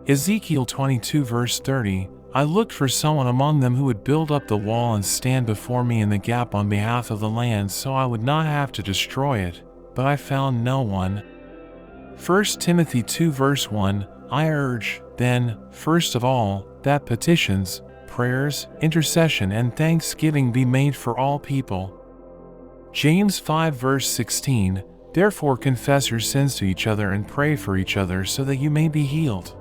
Ezekiel 22 verse 30, I looked for someone among them who would build up the wall and stand before me in the gap on behalf of the land so I would not have to destroy it, but I found no one. 1 Timothy 2 verse 1, I urge, then, first of all, that petitions, prayers, intercession and thanksgiving be made for all people. James 5 verse 16, therefore confess your sins to each other and pray for each other so that you may be healed.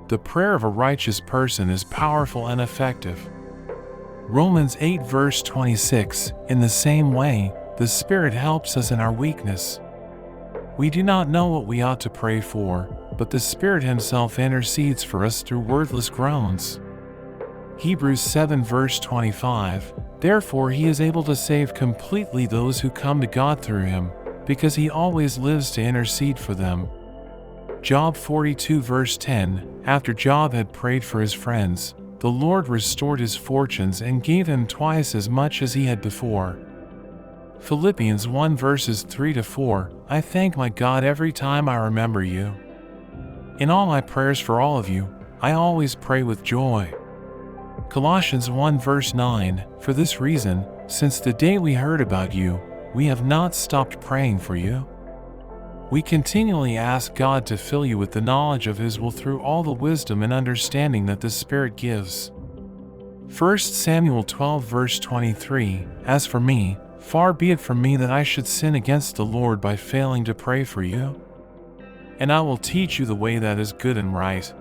The prayer of a righteous person is powerful and effective. Romans 8 verse 26, in the same way, the Spirit helps us in our weakness. We do not know what we ought to pray for, but the Spirit Himself intercedes for us through wordless groans. Hebrews 7 verse 25, therefore He is able to save completely those who come to God through Him, because He always lives to intercede for them. Job 42 verse 10, after Job had prayed for his friends, the Lord restored his fortunes and gave him twice as much as he had before. Philippians 1 verses 3-4, I thank my God every time I remember you. In all my prayers for all of you, I always pray with joy. Colossians 1 verse 9, for this reason, since the day we heard about you, we have not stopped praying for you. We continually ask God to fill you with the knowledge of His will through all the wisdom and understanding that the Spirit gives. 1 Samuel 12 verse 23, as for me, far be it from me that I should sin against the Lord by failing to pray for you. And I will teach you the way that is good and right.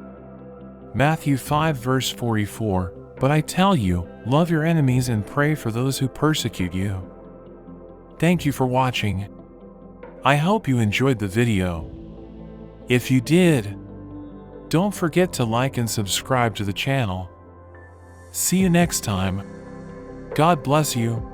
Matthew 5 verse 44, but I tell you, love your enemies and pray for those who persecute you. Thank you for watching. I hope you enjoyed the video. If you did, don't forget to like and subscribe to the channel. See you next time. God bless you.